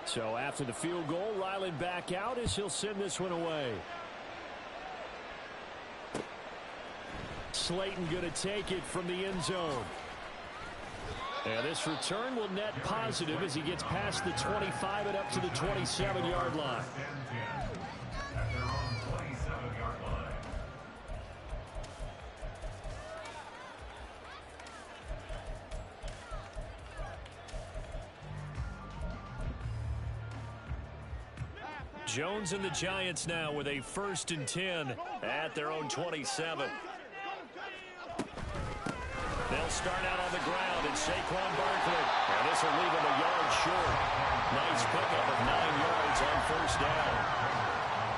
So after the field goal, Ryland back out as he'll send this one away. Slayton going to take it from the end zone. And this return will net positive as he gets past the 25 and up to the 27-yard line. Jones and the Giants now with a 1st and 10 at their own 27. They'll start out on the ground, and Saquon Barkley. And this will leave him a yard short. Nice pickup of 9 yards on 1st down.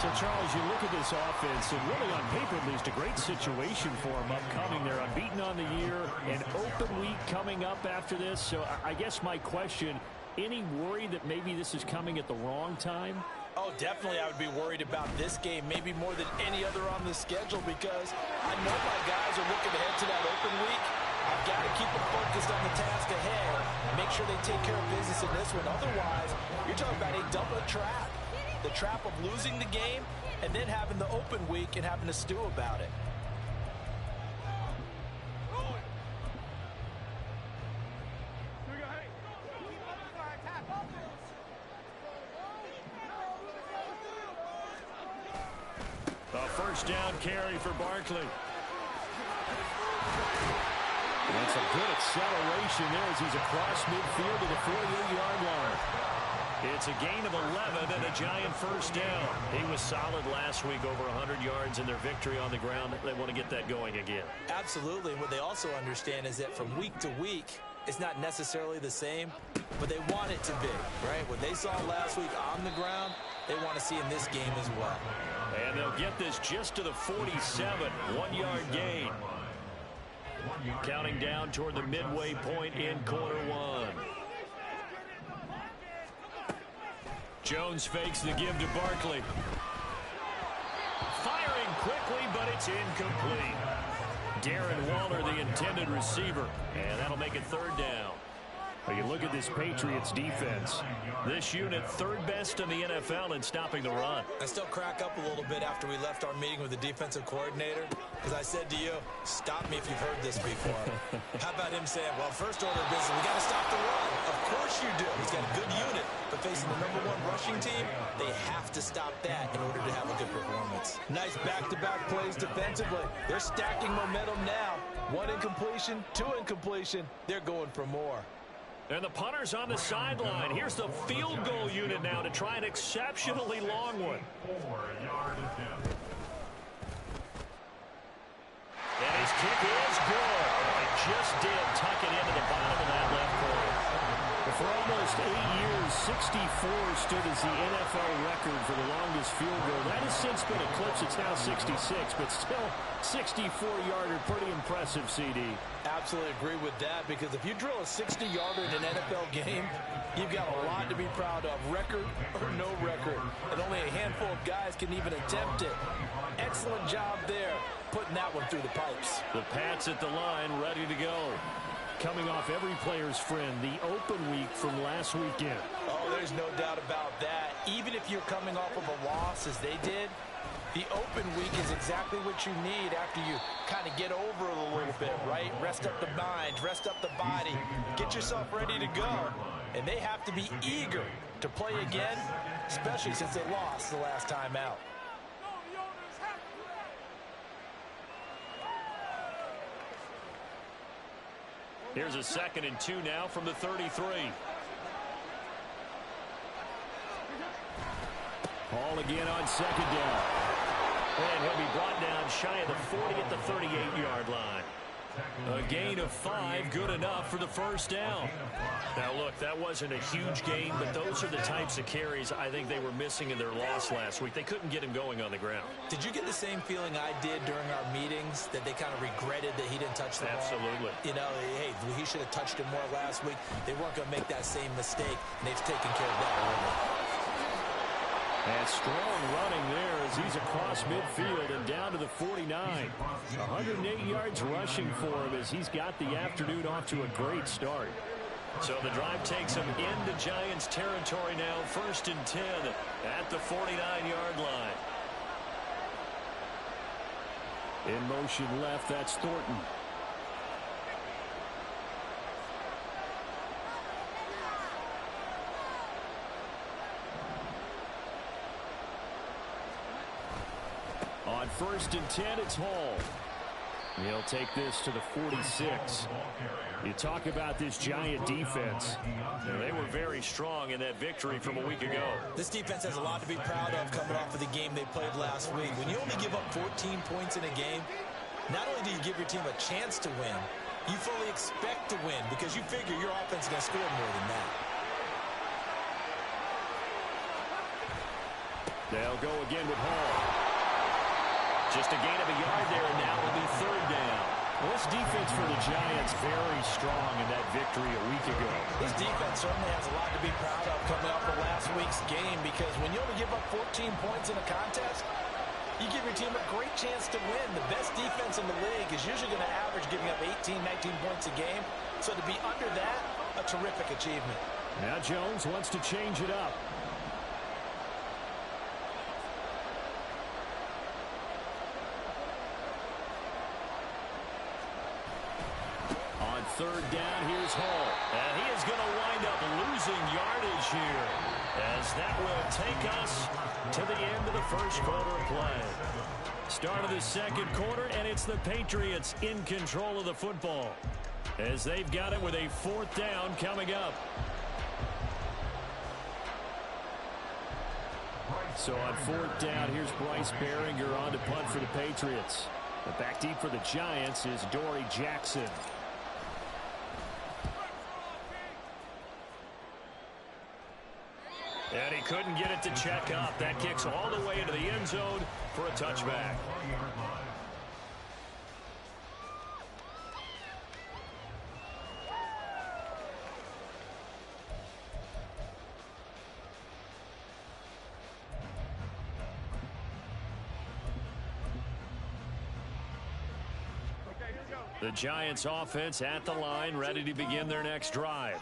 So, Charles, you look at this offense, and really on paper, at least, a great situation for them upcoming. They're unbeaten on the year, an open week coming up after this. So I guess my question, any worry that maybe this is coming at the wrong time? Oh, definitely I would be worried about this game, maybe more than any other on the schedule, because I know my guys are looking ahead to that open week. I've got to keep them focused on the task ahead, make sure they take care of business in this one. Otherwise, you're talking about a double trap. The trap of losing the game and then having the open week and having to stew about it. A 1st down carry for Barkley. That's a good acceleration there as he's across midfield to the 48-yard line. It's a gain of 11 and a giant 1st down. He was solid last week, over 100 yards in their victory on the ground. They want to get that going again. Absolutely. And what they also understand is that from week to week, it's not necessarily the same, but they want it to be, right? What they saw last week on the ground, they want to see in this game as well. And they'll get this just to the 47, 1-yard gain. Counting down toward the midway point in quarter 1. Jones fakes the give to Barkley. Firing quickly, but it's incomplete. Darren Waller, the intended receiver, and that'll make it 3rd down. You look at this Patriots defense. This unit 3rd best in the NFL in stopping the run. I still crack up a little bit after we left our meeting with the defensive coordinator, because I said to you, stop me if you've heard this before. How about him saying, well, first order of business, we got to stop the run. Of course you do. He's got a good unit, but facing the #1 rushing team, they have to stop that in order to have a good performance. Nice back-to-back plays defensively. They're stacking momentum now. 1 incompletion, 2 incompletion. They're going for more. And the punter's on the sideline. Here's the field goal unit now to try an exceptionally long one. And his kick is good. It just did tuck it into the bottom of that left corner. For almost 8 years, 64 stood as the NFL record for the longest field goal. That has since been eclipsed. It's now 66, but still 64-yarder. Pretty impressive, CD. Absolutely agree with that, because if you drill a 60-yarder in an NFL game, you've got a lot to be proud of, record or no record. And only a handful of guys can even attempt it. Excellent job there, putting that one through the pipes. The Pats at the line, ready to go. Coming off every player's friend, the open week from last weekend. Oh, there's no doubt about that. Even if you're coming off of a loss as they did, the open week is exactly what you need after you kind of get over it a little bit, right? Rest up the mind, rest up the body, get yourself ready to go. And they have to be eager to play again, especially since they lost the last time out. Here's a 2nd and 2 now from the 33. Ball again on 2nd down. And he'll be brought down shy of the 40 at the 38-yard line. A gain of 5, good enough for the 1st down. Now, look, that wasn't a huge gain, but those are the types of carries I think they were missing in their loss last week. They couldn't get him going on the ground. Did you get the same feeling I did during our meetings, that they kind of regretted that he didn't touch the ball? Absolutely. You know, hey, he should have touched it more last week. They weren't going to make that same mistake, and they've taken care of that early. And strong running there as he's across midfield and down to the 49. 108 yards rushing for him as he's got the afternoon off to a great start. So the drive takes them into Giants territory now. 1st and 10 at the 49-yard line. In motion left, that's Thornton. On 1st and 10, it's Hall. He'll take this to the 46. You talk about this Giant defense. They were very strong in that victory from a week ago. This defense has a lot to be proud of coming off of the game they played last week. When you only give up 14 points in a game, not only do you give your team a chance to win, you fully expect to win because you figure your offense is going to score more than that. They'll go again with Hall. Just a gain of a yard there, and now it'll be 3rd down. Well, this defense for the Giants very strong in that victory a week ago. This defense certainly has a lot to be proud of coming off of last week's game because when you only give up 14 points in a contest, you give your team a great chance to win. The best defense in the league is usually going to average giving up 18, 19 points a game. So to be under that, a terrific achievement. Now Jones wants to change it up. On 3rd down, here's Hall. And he is going to wind up losing yardage here, as that will take us to the end of the 1st quarter play. Start of the 2nd quarter, and it's the Patriots in control of the football, as they've got it with a 4th down coming up. So on 4th down, here's Bryce Behringer on to punt for the Patriots. But back deep for the Giants is Dory Jackson. And he couldn't get it to check up. That kicks all the way into the end zone for a touchback. The Giants offense at the line, ready to begin their next drive.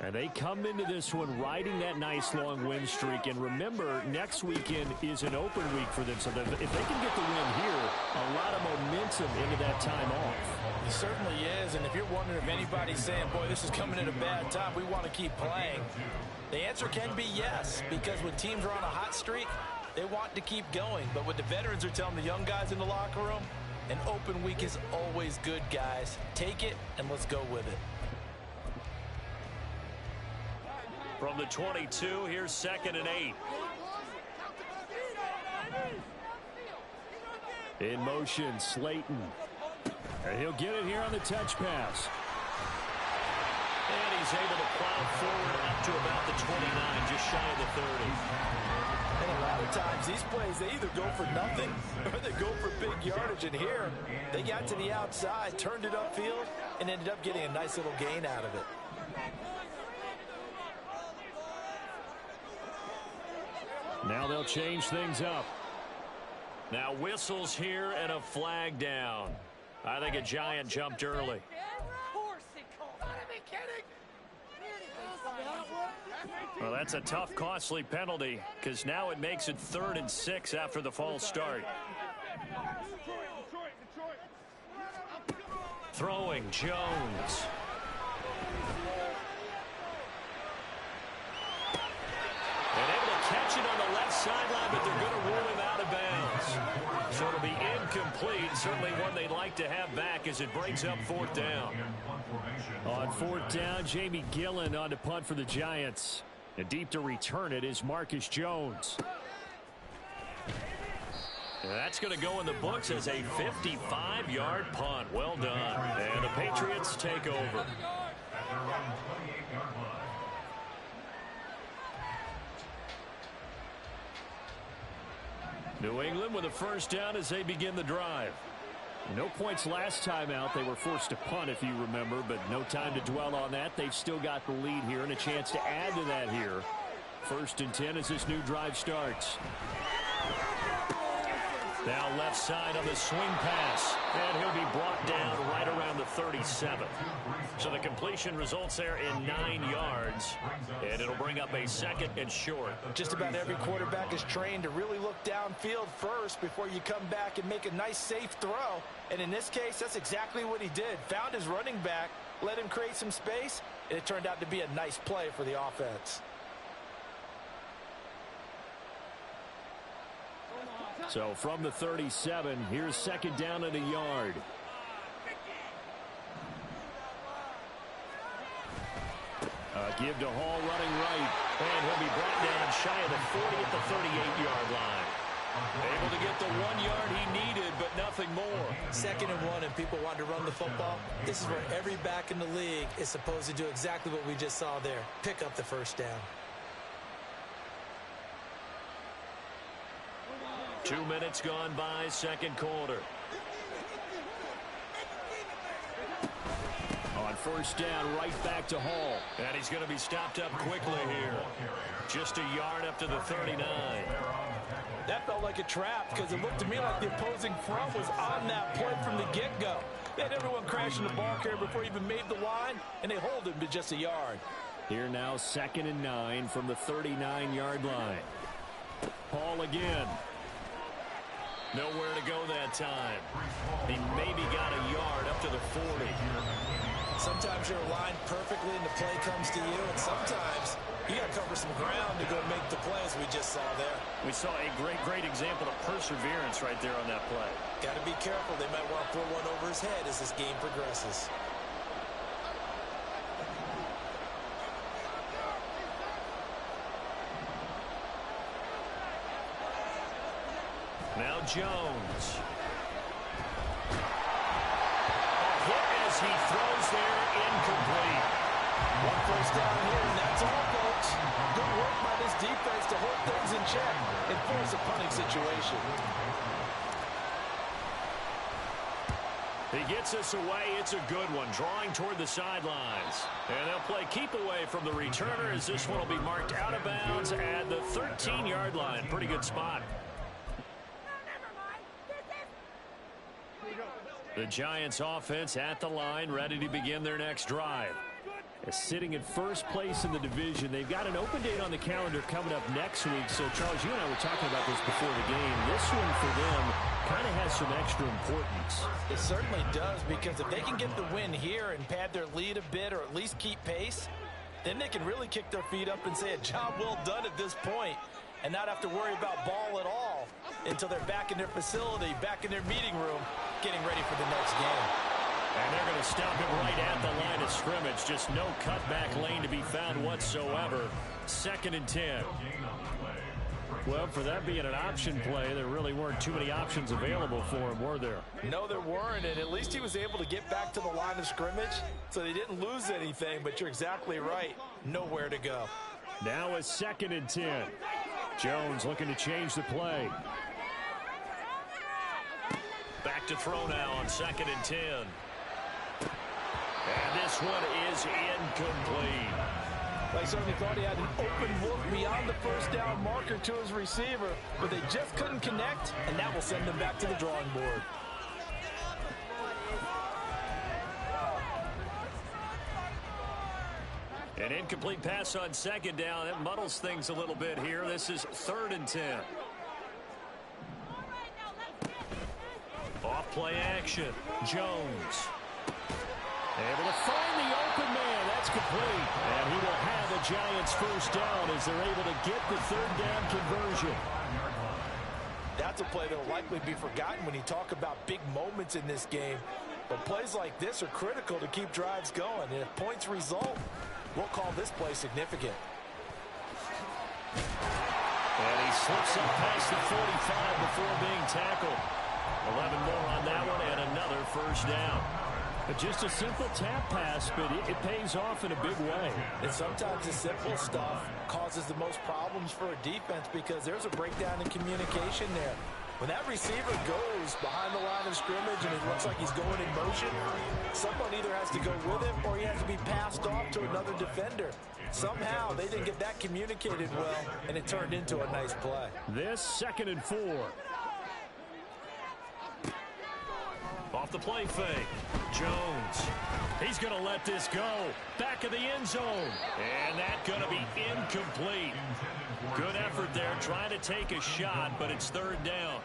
And they come into this one riding that nice long win streak. And remember, next weekend is an open week for them. So that if they can get the win here, a lot of momentum into that time off. It certainly is. And if you're wondering if anybody's saying, boy, this is coming at a bad time, we want to keep playing, the answer can be yes. Because when teams are on a hot streak, they want to keep going. But what the veterans are telling the young guys in the locker room, an open week is always good, guys. Take it, and let's go with it. From the 22, here's 2nd and 8. In motion, Slayton. And he'll get it here on the touch pass. And he's able to plow forward up to about the 29, just shy of the 30. And a lot of times, these plays, they either go for nothing or they go for big yardage. And here, they got to the outside, turned it upfield, and ended up getting a nice little gain out of it. Now they'll change things up. Now whistles here and a flag down. I think a Giant jumped early. Well, that's a tough, costly penalty because now it makes it 3rd and 6 after the false start. Throwing Jones. And able to catch it on the left sideline, but they're going to rule him out of bounds. So it'll be incomplete. Certainly one they'd like to have back as it brings up 4th down. On 4th down, Jamie Gillen on to punt for the Giants. And deep to return it is Marcus Jones. And that's going to go in the books as a 55-yard punt. Well done. And the Patriots take over. New England with a 1st down as they begin the drive. No points last time out. They were forced to punt, if you remember, but no time to dwell on that. They've still got the lead here and a chance to add to that here. 1st and 10 as this new drive starts. Now left side on the swing pass. And he'll be brought down right around the 37. So the completion results there in 9 yards, and it'll bring up a 2nd and short. Just about every quarterback is trained to really look downfield first before you come back and make a nice, safe throw. And in this case, that's exactly what he did. Found his running back, let him create some space, and it turned out to be a nice play for the offense. So from the 37, here's 2nd down and a yard. Give to Hall running right, and he'll be brought down shy of the 40 at the 38-yard line. Able to get the 1 yard he needed, but nothing more. 2nd and 1, and people want to run the football. This is where every back in the league is supposed to do exactly what we just saw there. Pick up the 1st down. 2 minutes gone by, 2nd quarter. On 1st down, right back to Hall. And he's going to be stopped up quickly here. Just a yard up to the 39. That felt like a trap because it looked to me like the opposing front was on that play from the get-go. They had everyone crashing the ball carrier before he even made the line, and they hold him to just a yard. Here now, 2nd and 9 from the 39-yard line. Hall again. Nowhere to go that time. He maybe got a yard up to the 40. Sometimes you're aligned perfectly and the play comes to you, and sometimes you got to cover some ground to go make the plays we just saw there. We saw a great example of perseverance right there on that play. Got to be careful. They might want to pull one over his head as this game progresses. Now Jones. Hit as he throws there, incomplete. 1 first down here, and that's all, folks. Good work by this defense to hold things in check and force a punting situation. He gets us away. It's a good one, drawing toward the sidelines. And they'll play keep away from the returner as this one will be marked out of bounds at the 13-yard line. Pretty good spot. The Giants offense at the line, ready to begin their next drive. Sitting in first place in the division. They've got an open date on the calendar coming up next week. So, Charles, you and I were talking about this before the game. This one for them kind of has some extra importance. It certainly does, because if they can get the win here and pad their lead a bit or at least keep pace, then they can really kick their feet up and say a job well done at this point and not have to worry about ball at all until they're back in their facility, back in their meeting room, getting ready for the next game. And they're going to stop him right at the line of scrimmage. Just no cutback lane to be found whatsoever. 2nd and 10. Well, for that being an option play, there really weren't too many options available for him, were there? No, there weren't, and at least he was able to get back to the line of scrimmage, so they didn't lose anything, but you're exactly right. Nowhere to go. Now it's 2nd and 10. Jones looking to change the play. Back to throw now on 2nd and 10. And this one is incomplete. They certainly thought he had an open look beyond the first down marker to his receiver, but they just couldn't connect, and that will send them back to the drawing board. An incomplete pass on 2nd down. It muddles things a little bit here. This is 3rd and 10. Off play action. Jones. Able to find the open man. That's complete. And he will have a Giants first down as they're able to get the 3rd down conversion. That's a play that will likely be forgotten when you talk about big moments in this game. But plays like this are critical to keep drives going. And if points result, we'll call this play significant. And he slips up past the 45 before being tackled. 11 more on that one and another first down. Just a simple tap pass, but it pays off in a big way. And sometimes the simple stuff causes the most problems for a defense because there's a breakdown in communication there. When that receiver goes behind the line of scrimmage and it looks like he's going in motion, someone either has to go with him or he has to be passed off to another defender. Somehow they didn't get that communicated well, and it turned into a nice play. This 2nd and 4. Off the play fake. Jones. He's going to let this go. Back of the end zone. And that's going to be incomplete. Good effort there trying to take a shot, but it's third down.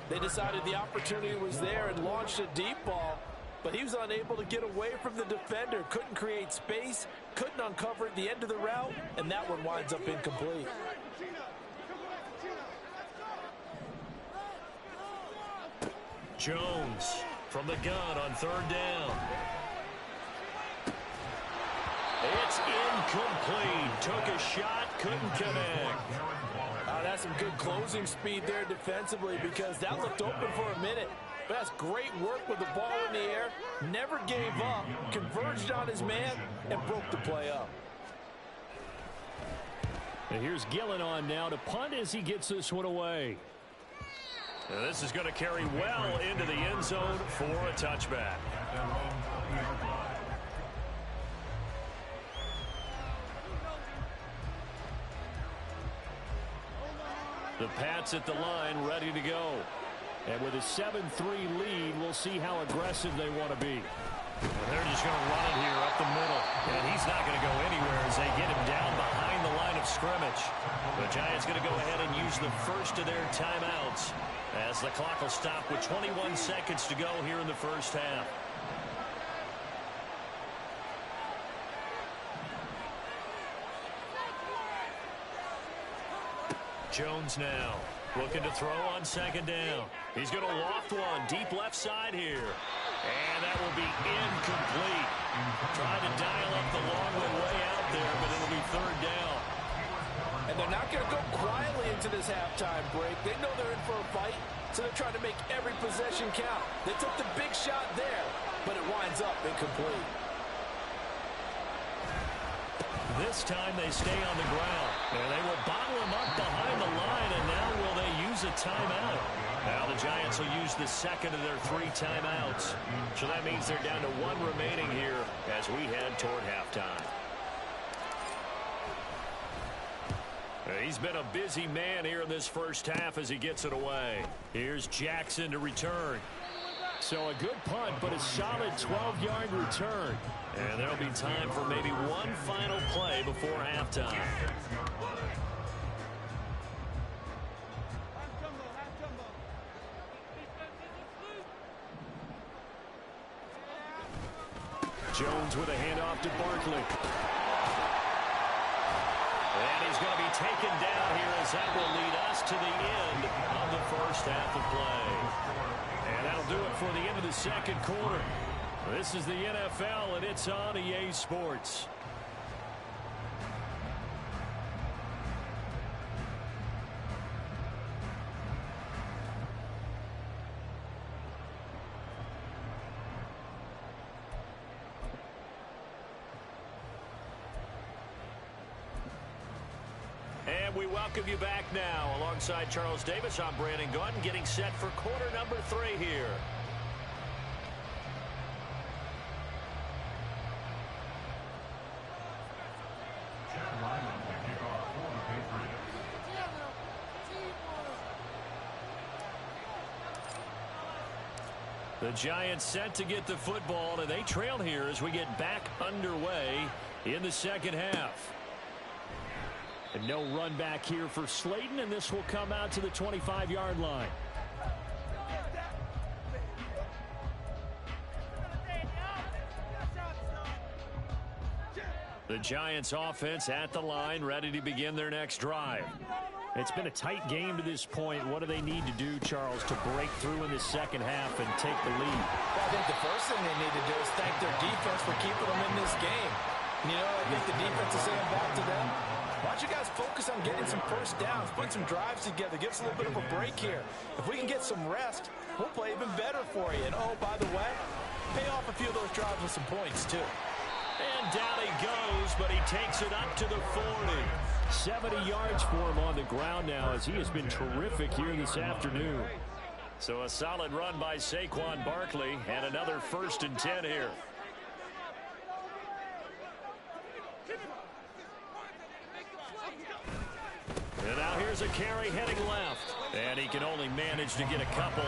They decided the opportunity was there and launched a deep ball, but he was unable to get away from the defender. Couldn't create space, couldn't uncover at the end of the route, and that one winds up incomplete. Jones from the gun on third down. It's incomplete. Took a shot, couldn't connect. That's some good closing speed there defensively because that looked open for a minute. But that's great work with the ball in the air. Never gave up, converged on his man, and broke the play up. And here's Gillen on now to punt as he gets this one away. And this is going to carry well into the end zone for a touchback. The Pats at the line ready to go. And with a 7-3 lead, we'll see how aggressive they want to be. And they're just going to run it here up the middle. And he's not going to go anywhere as they get him down behind the line of scrimmage. The Giants going to go ahead and use the first of their timeouts as the clock will stop with 21 seconds to go here in the first half. Jones now looking to throw on second down. He's going to loft one deep left side here. And that will be incomplete. Trying to dial up the long way out there, but it'll be third down. And they're not going to go quietly into this halftime break. They know they're in for a fight, so they're trying to make every possession count. They took the big shot there, but it winds up incomplete. This time they stay on the ground. And they will bottle him up behind the line, and now will they use a timeout? Now the Giants will use the second of their 3 timeouts. So that means they're down to 1 remaining here as we head toward halftime. He's been a busy man here in this first half as he gets it away. Here's Jackson to return. So a good punt, but a solid 12-yard return. And there'll be time for maybe one final play before halftime. Jones with a handoff to Barkley. And he's going to be taken down here as that will lead us to the end of the first half of play. And that'll do it for the end of the second quarter. This is the NFL, and it's on EA Sports. And we welcome you back now. Alongside Charles Davis, I'm Brandon Gaudin, getting set for quarter number 3 here. The Giants set to get the football, and they trail here as we get back underway in the second half. And no run back here for Slayton, and this will come out to the 25-yard line. The Giants offense at the line, ready to begin their next drive. It's been a tight game to this point. What do they need to do, Charles, to break through in the second half and take the lead? Well, I think the first thing they need to do is thank their defense for keeping them in this game. You know, I think the defense is saying back to them, why don't you guys focus on getting some first downs, put some drives together, give us a little bit of a break here. If we can get some rest, we'll play even better for you. And, oh, by the way, pay off a few of those drives with some points, too. And down he goes, but he takes it up to the 40. 70 yards for him on the ground now as he has been terrific here this afternoon. So a solid run by Saquon Barkley and another 1st and 10 here. And now here's a carry heading left. And he can only manage to get a couple.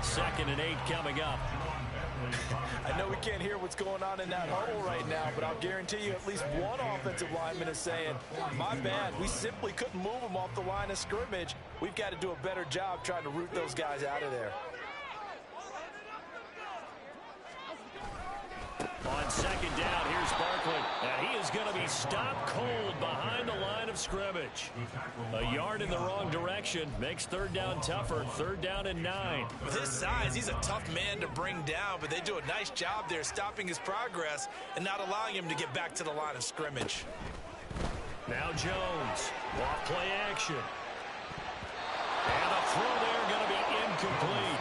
2nd and 8 coming up. I know we can't hear what's going on in that huddle right now, but I'll guarantee you at least one offensive lineman is saying, my bad, we simply couldn't move them off the line of scrimmage. We've got to do a better job trying to root those guys out of there. On second down, here's Barkley. And he is going to be stopped cold behind the line of scrimmage. A yard in the wrong direction makes third down tougher. Third down and 9. With his size, he's a tough man to bring down, but they do a nice job there stopping his progress and not allowing him to get back to the line of scrimmage. Now Jones. Off play action. And the throw there going to be incomplete.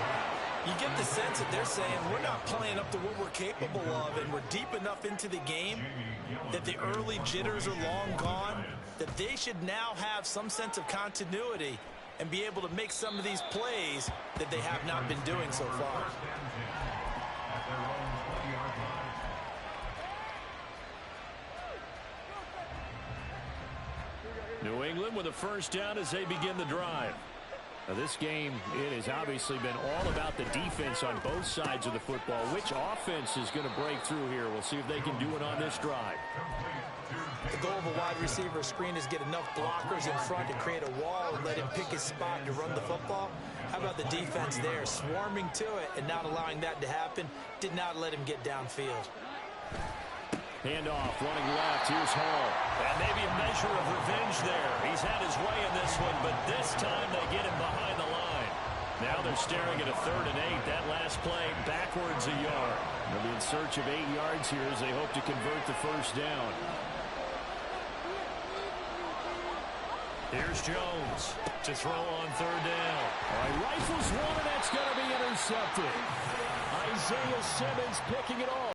You get the sense that they're saying we're not playing up to what we're capable of, and we're deep enough into the game that the early jitters are long gone, that they should now have some sense of continuity and be able to make some of these plays that they have not been doing so far. New England with a first down as they begin the drive. Now this game, it has obviously been all about the defense on both sides of the football. Which offense is going to break through here? We'll see if they can do it on this drive. The goal of a wide receiver screen is get enough blockers in front to create a wall and let him pick his spot to run the football. How about the defense there, swarming to it and not allowing that to happen? Did not let him get downfield. Handoff, running left. Here's Hall. And maybe a measure of revenge there. He's had his way in this one, but this time they get him behind the line. Now they're staring at a 3rd and 8. That last play backwards a yard. They'll be in search of 8 yards here as they hope to convert the first down. Here's Jones to throw on 3rd down. All right, rifles one, and that's going to be intercepted. Isaiah Simmons picking it off.